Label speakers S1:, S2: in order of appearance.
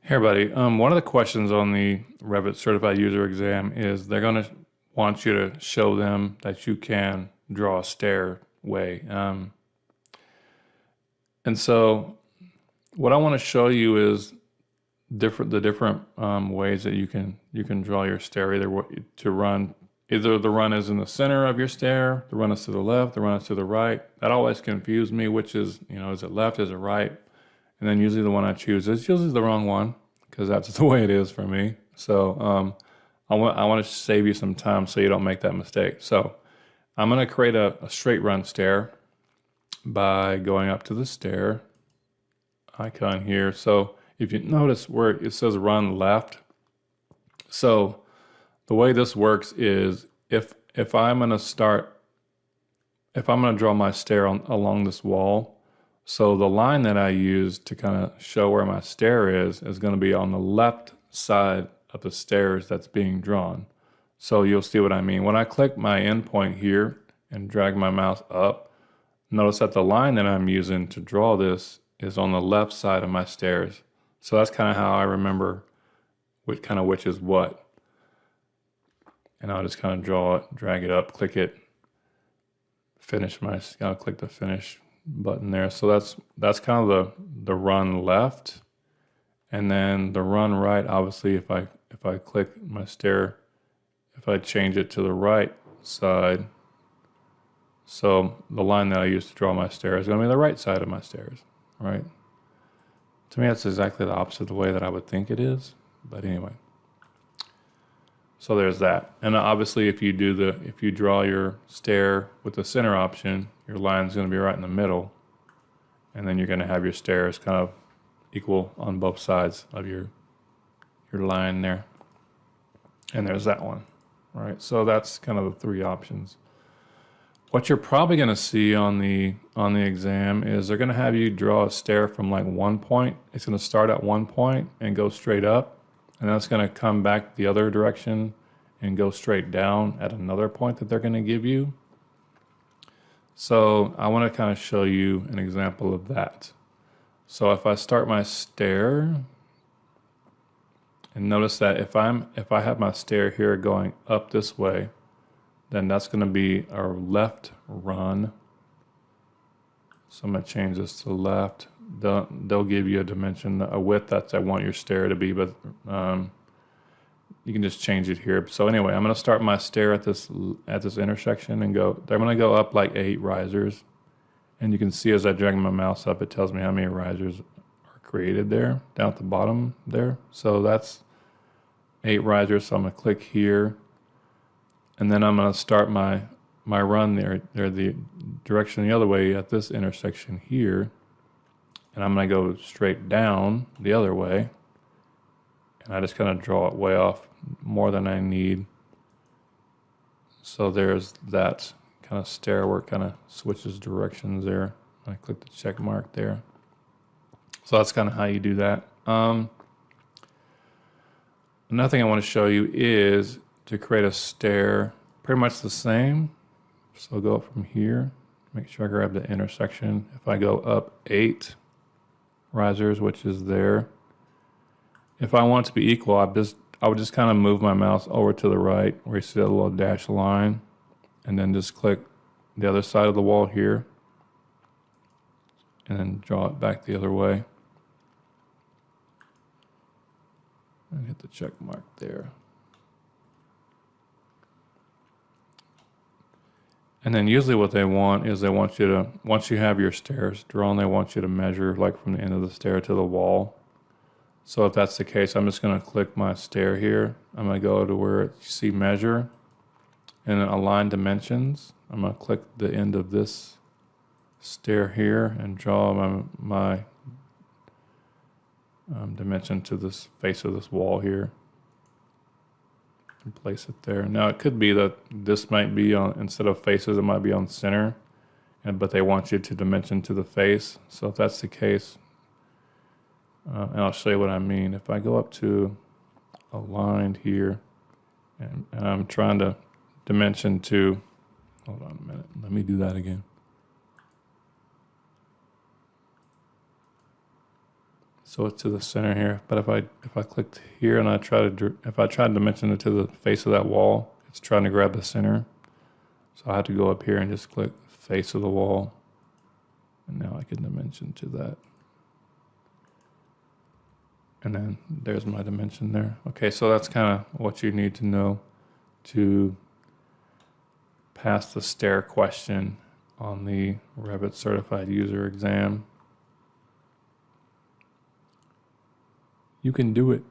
S1: Hey everybody, one of the questions on the Revit Certified User Exam is they're going to want you to show them that you can draw a stairway. And so what I want to show you is the different ways that you can draw your stair, either the run is in the center of your stair, the run is to the left, the run is to the right. That always confused me, which is, is it left, is it right? And then usually the one I choose is usually the wrong one because that's the way it is for me. So I want to save you some time so you don't make that mistake. So I'm going to create a straight run stair by going up to the stair icon here. So if you notice where it says run left, so the way this works is if I'm going to draw my stair along this wall, so the line that I use to kind of show where my stair is going to be on the left side of the stairs that's being drawn. So you'll see what I mean. When I click my endpoint here and drag my mouse up, notice that the line that I'm using to draw this is on the left side of my stairs. So that's kind of how I remember which is what. And I'll just kind of draw it, drag it up, click it, I'll click the finish button there. So that's kind of the run left, and then the run right. Obviously, if I click my stair, if I change it to the right side, so the line that I use to draw my stair is going to be the right side of my stairs, right? To me, that's exactly the opposite of the way that I would think it is. But anyway, so there's that. And obviously, if you draw your stair with the center option, your line's going to be right in the middle, and then you're going to have your stairs kind of equal on both sides of your line there. And there's that one, right? So that's kind of the three options. What you're probably going to see on the exam is they're going to have you draw a stair from like one point. It's going to start at one point and go straight up, and that's going to come back the other direction and go straight down at another point that they're going to give you. So I want to kind of show you an example of that. So if I start my stair, and notice that if I have my stair here going up this way, then that's going to be our left run. So I'm going to change this to left. They'll give you a dimension, a width that I want your stair to be, but you can just change it here. So anyway, I'm going to start my stair at this intersection and go. They're going to go up like 8 risers, and you can see as I drag my mouse up, it tells me how many risers are created there down at the bottom there. So that's 8 risers. So I'm going to click here, and then I'm going to start my run there the direction the other way at this intersection here, and I'm going to go straight down the other way, and I just kind of draw it way off more than I need. So there's that kind of stair where it kind of switches directions there. I click the check mark there. So that's kind of how you do that. Another thing I want to show you is to create a stair pretty much the same. So I'll go up from here, make sure I grab the intersection. If I go up 8 risers, which is there, if I want it to be equal, I would just kind of move my mouse over to the right where you see that little dashed line, and then just click the other side of the wall here, and then draw it back the other way. And hit the check mark there. And then usually what they want is they want you to, once you have your stairs drawn, they want you to measure like from the end of the stair to the wall. So if that's the case, I'm just going to click my stair here. I'm going to go to where you see measure and then align dimensions. I'm going to click the end of this stair here and draw my dimension to this face of this wall here and place it there. Now it could be that this might be on, instead of faces, it might be on center, but they want you to dimension to the face. So if that's the case, and I'll show you what I mean. If I go up to aligned here, and I'm trying to dimension to, hold on a minute, let me do that again. So it's to the center here. But if I clicked here and if I tried to dimension it to the face of that wall, it's trying to grab the center. So I have to go up here and just click face of the wall. And now I can dimension to that. And then there's my dimension there. Okay, so that's kind of what you need to know to pass the stair question on the Revit Certified User exam. You can do it.